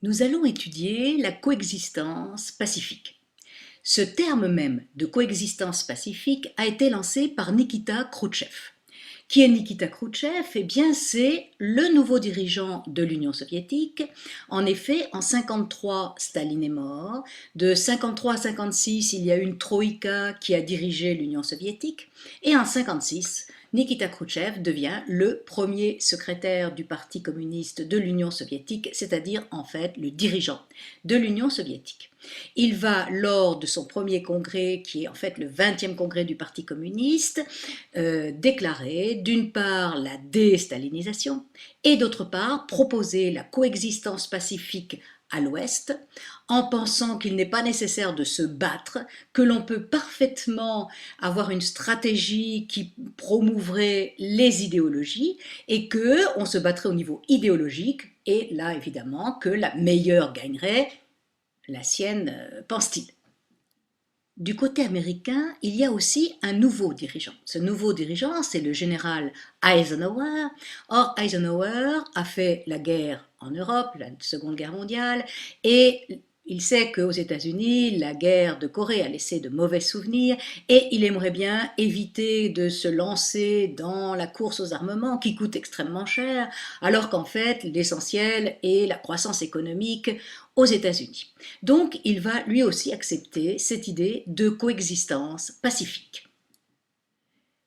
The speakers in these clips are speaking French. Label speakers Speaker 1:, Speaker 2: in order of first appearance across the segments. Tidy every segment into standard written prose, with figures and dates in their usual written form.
Speaker 1: Nous allons étudier la coexistence pacifique. Ce terme même de coexistence pacifique a été lancé par Nikita Khrouchtchev. Qui est Nikita Khrouchtchev? Eh bien, c'est le nouveau dirigeant de l'Union soviétique. En effet, en 1953, Staline est mort. De 1953 à 1956, il y a eu une troïka qui a dirigé l'Union soviétique. Et en 1956, Nikita Khrouchtchev devient le premier secrétaire du Parti communiste de l'Union soviétique, c'est-à-dire en fait le dirigeant de l'Union soviétique. Il va, lors de son premier congrès, qui est en fait le 20e congrès du Parti communiste, déclarer d'une part la déstalinisation et d'autre part proposer la coexistence pacifique à l'Ouest, en pensant qu'il n'est pas nécessaire de se battre, que l'on peut parfaitement avoir une stratégie qui promouvrait les idéologies et que on se battrait au niveau idéologique et là évidemment que la meilleure gagnerait, la sienne, pense-t-il. Du côté américain, il y a aussi un nouveau dirigeant. Ce nouveau dirigeant, c'est le général Eisenhower. Or, Eisenhower a fait la guerre en Europe, la Seconde Guerre mondiale, et il sait qu'aux États-Unis, la guerre de Corée a laissé de mauvais souvenirs et il aimerait bien éviter de se lancer dans la course aux armements qui coûte extrêmement cher, alors qu'en fait, l'essentiel est la croissance économique aux États-Unis. Donc, il va lui aussi accepter cette idée de coexistence pacifique.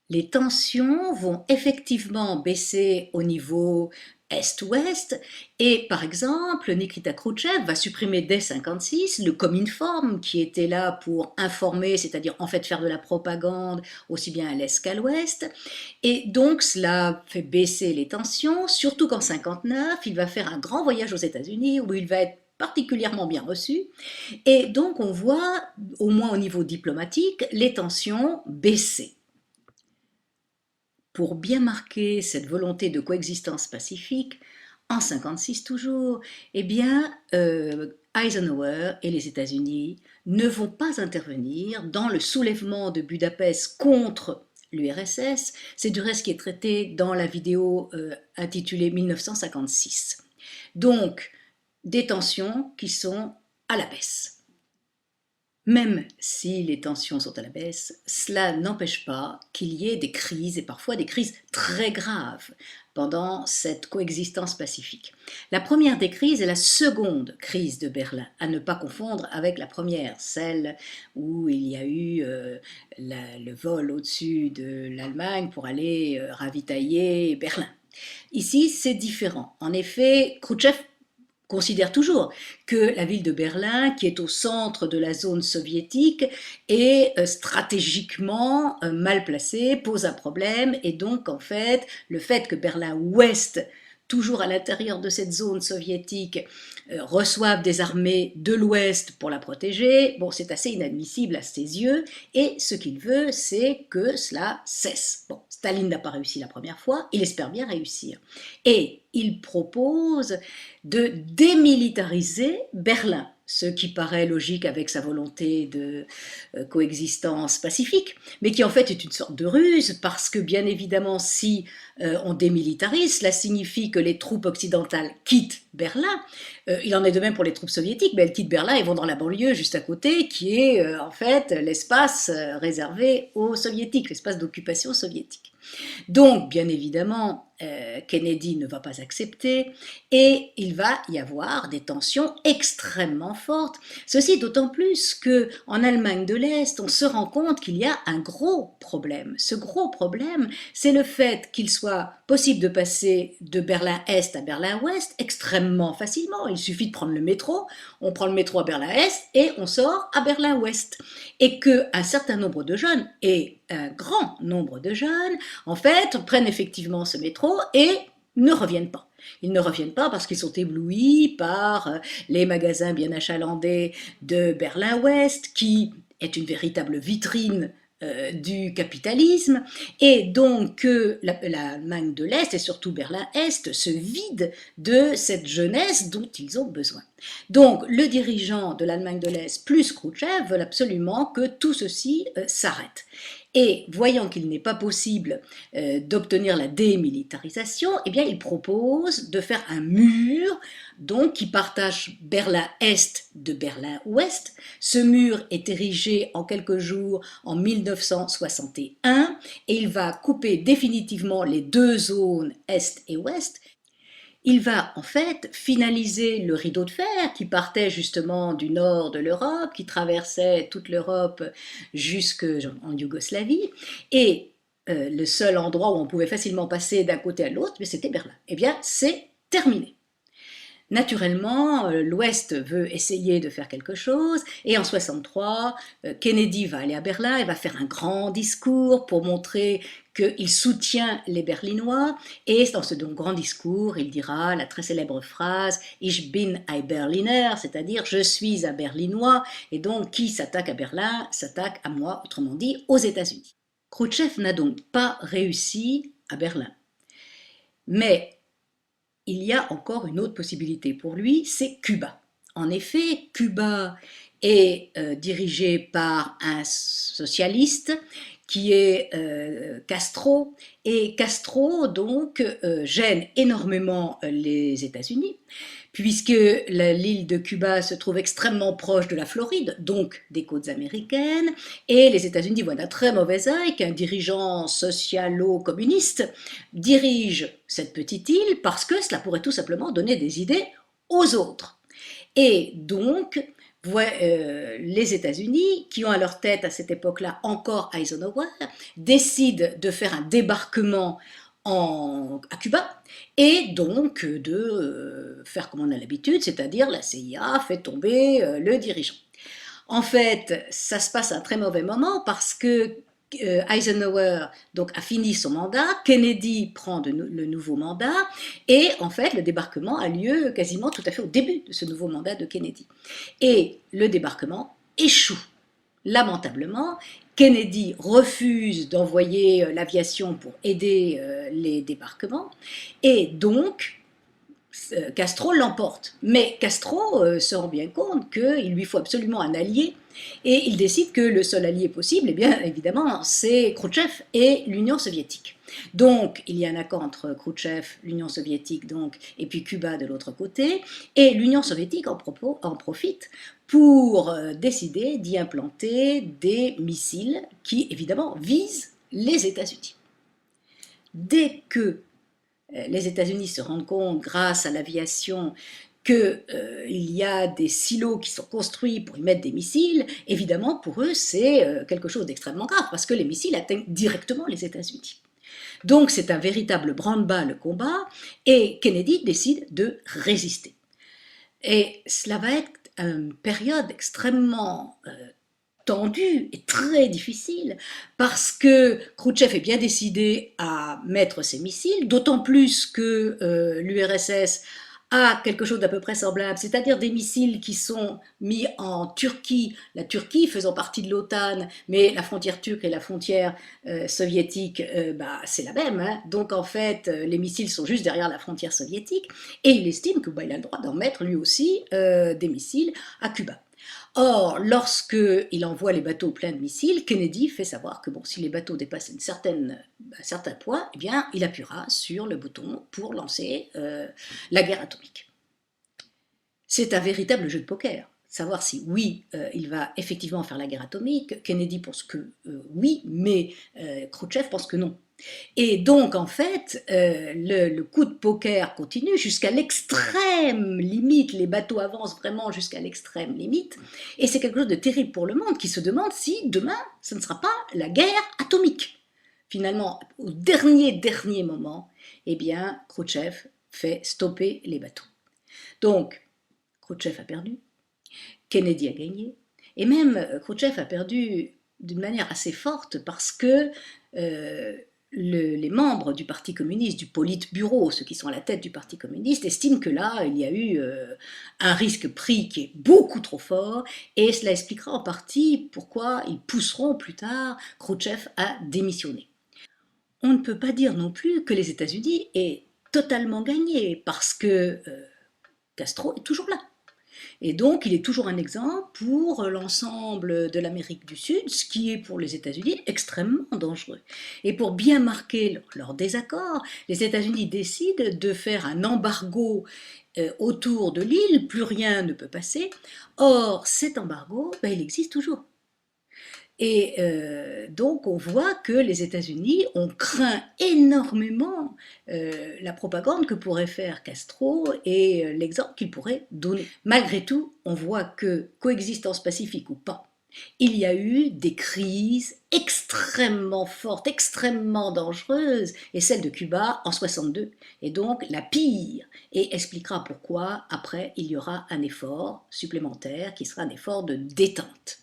Speaker 1: Les tensions vont effectivement baisser au niveau Est-Ouest et par exemple Nikita Khrouchtchev va supprimer dès 1956 le Cominform qui était là pour informer, c'est-à-dire en fait faire de la propagande aussi bien à l'Est qu'à l'Ouest et donc cela fait baisser les tensions, surtout qu'en 1959 il va faire un grand voyage aux États-Unis où il va être particulièrement bien reçu et donc on voit au moins au niveau diplomatique les tensions baisser. Pour bien marquer cette volonté de coexistence pacifique, en 1956 toujours, eh bien, Eisenhower et les États-Unis ne vont pas intervenir dans le soulèvement de Budapest contre l'URSS. C'est du reste qui est traité dans la vidéo intitulée 1956. Donc, des tensions qui sont à la baisse. Même si les tensions sont à la baisse, cela n'empêche pas qu'il y ait des crises, et parfois des crises très graves, pendant cette coexistence pacifique. La première des crises est la seconde crise de Berlin, à ne pas confondre avec la première, celle où il y a eu le vol au-dessus de l'Allemagne pour aller ravitailler Berlin. Ici, c'est différent. En effet, Khrouchtchev considère toujours que la ville de Berlin, qui est au centre de la zone soviétique, est stratégiquement mal placée, pose un problème, et donc en fait, le fait que Berlin-Ouest, toujours à l'intérieur de cette zone soviétique, reçoivent des armées de l'Ouest pour la protéger, bon, c'est assez inadmissible à ses yeux, et ce qu'il veut, c'est que cela cesse. Bon, Staline n'a pas réussi la première fois, il espère bien réussir. Et il propose de démilitariser Berlin, ce qui paraît logique avec sa volonté de coexistence pacifique, mais qui en fait est une sorte de ruse, parce que bien évidemment, si on démilitarise, cela signifie que les troupes occidentales quittent Berlin. Il en est de même pour les troupes soviétiques, mais elles quittent Berlin et vont dans la banlieue juste à côté, qui est en fait l'espace réservé aux soviétiques, l'espace d'occupation soviétique. Donc, bien évidemment, Kennedy ne va pas accepter et il va y avoir des tensions extrêmement fortes. Ceci d'autant plus qu'en Allemagne de l'Est, on se rend compte qu'il y a un gros problème. Ce gros problème, c'est le fait qu'il soit possible de passer de Berlin-Est à Berlin-Ouest extrêmement facilement. Il suffit de prendre le métro, on prend le métro à Berlin-Est et on sort à Berlin-Ouest. Et qu'un certain nombre de jeunes, et un grand nombre de jeunes, en fait, prennent effectivement ce métro et ne reviennent pas. Ils ne reviennent pas parce qu'ils sont éblouis par les magasins bien achalandés de Berlin-Ouest, qui est une véritable vitrine du capitalisme, et donc que l'Allemagne de l'Est, et surtout Berlin-Est, se vide de cette jeunesse dont ils ont besoin. Donc, le dirigeant de l'Allemagne de l'Est plus Khrouchtchev veulent absolument que tout ceci s'arrête. Et voyant qu'il n'est pas possible d'obtenir la démilitarisation, eh bien, il propose de faire un mur donc, qui partage Berlin-Est de Berlin-Ouest. Ce mur est érigé en quelques jours en 1961 et il va couper définitivement les deux zones Est et Ouest. Il va en fait finaliser le rideau de fer qui partait justement du nord de l'Europe, qui traversait toute l'Europe jusqu'en Yougoslavie, et le seul endroit où on pouvait facilement passer d'un côté à l'autre, c'était Berlin. Eh bien, c'est terminé. Naturellement, l'Ouest veut essayer de faire quelque chose, et en 63, Kennedy va aller à Berlin et va faire un grand discours pour montrer qu'il soutient les Berlinois, et dans ce grand discours, il dira la très célèbre phrase « Ich bin ein Berliner », c'est-à-dire « je suis un Berlinois », et donc qui s'attaque à Berlin s'attaque à moi, autrement dit aux États-Unis. Khrouchtchev n'a donc pas réussi à Berlin. Mais il y a encore une autre possibilité pour lui, c'est Cuba. En effet, Cuba est dirigé par un socialiste qui est Castro, et Castro donc gêne énormément les États-Unis, puisque l'île de Cuba se trouve extrêmement proche de la Floride, donc des côtes américaines, et les États-Unis voient d'un très mauvais œil qu'un dirigeant socialo-communiste dirige cette petite île parce que cela pourrait tout simplement donner des idées aux autres. Et donc, les États-Unis, qui ont à leur tête à cette époque-là encore Eisenhower, décident de faire un débarquement à Cuba et donc de faire comme on a l'habitude, c'est-à-dire la CIA fait tomber le dirigeant. En fait, ça se passe à un très mauvais moment parce que Eisenhower donc, a fini son mandat, Kennedy prend le nouveau mandat, et en fait le débarquement a lieu quasiment tout à fait au début de ce nouveau mandat de Kennedy. Et le débarquement échoue lamentablement. Kennedy refuse d'envoyer l'aviation pour aider les débarquements, et donc Castro l'emporte. Mais Castro se rend bien compte qu'il lui faut absolument un allié, et il décide que le seul allié possible, eh bien évidemment, c'est Khrouchtchev et l'Union soviétique. Donc il y a un accord entre Khrouchtchev, l'Union soviétique donc, et puis Cuba de l'autre côté, et l'Union soviétique en profite pour décider d'y implanter des missiles qui évidemment visent les États-Unis. Dès que les États-Unis se rendent compte, grâce à l'aviation, qu'il y a des silos qui sont construits pour y mettre des missiles, évidemment, pour eux, c'est quelque chose d'extrêmement grave, parce que les missiles atteignent directement les États-Unis. Donc, c'est un véritable branle-bas le combat, et Kennedy décide de résister. Et cela va être une période extrêmement tendue et très difficile parce que Khrouchtchev est bien décidé à mettre ses missiles, d'autant plus que l'URSS a quelque chose d'à peu près semblable, c'est-à-dire des missiles qui sont mis en Turquie, la Turquie faisant partie de l'OTAN, mais la frontière turque et la frontière soviétique, c'est la même, hein. Donc en fait, les missiles sont juste derrière la frontière soviétique, et il estime qu'il a le droit d'en mettre lui aussi des missiles à Cuba. Or, lorsqu'il envoie les bateaux pleins de missiles, Kennedy fait savoir que bon, si les bateaux dépassent un certain point, eh bien, il appuiera sur le bouton pour lancer la guerre atomique. C'est un véritable jeu de poker. Savoir si oui, il va effectivement faire la guerre atomique. Kennedy pense que oui, mais Khrouchtchev pense que non. Et donc, en fait, le coup de poker continue jusqu'à l'extrême limite. Les bateaux avancent vraiment jusqu'à l'extrême limite. Et c'est quelque chose de terrible pour le monde qui se demande si demain, ce ne sera pas la guerre atomique. Finalement, au dernier moment, eh bien, Khrouchtchev fait stopper les bateaux. Donc, Khrouchtchev a perdu, Kennedy a gagné, et même Khrouchtchev a perdu d'une manière assez forte parce que les membres du Parti communiste, du Politburo, ceux qui sont à la tête du Parti communiste, estiment que là, il y a eu un risque pris qui est beaucoup trop fort, et cela expliquera en partie pourquoi ils pousseront plus tard Khrouchtchev à démissionner. On ne peut pas dire non plus que les États-Unis aient totalement gagné, parce que Castro est toujours là. Et donc, il est toujours un exemple pour l'ensemble de l'Amérique du Sud, ce qui est pour les États-Unis extrêmement dangereux. Et pour bien marquer leur désaccord, les États-Unis décident de faire un embargo autour de l'île, plus rien ne peut passer. Or, cet embargo, ben, il existe toujours. Et donc on voit que les États-Unis ont craint énormément la propagande que pourrait faire Castro et l'exemple qu'il pourrait donner. Malgré tout, on voit que, coexistence pacifique ou pas, il y a eu des crises extrêmement fortes, extrêmement dangereuses, et celle de Cuba en 62 est donc la pire, et expliquera pourquoi après il y aura un effort supplémentaire qui sera un effort de détente.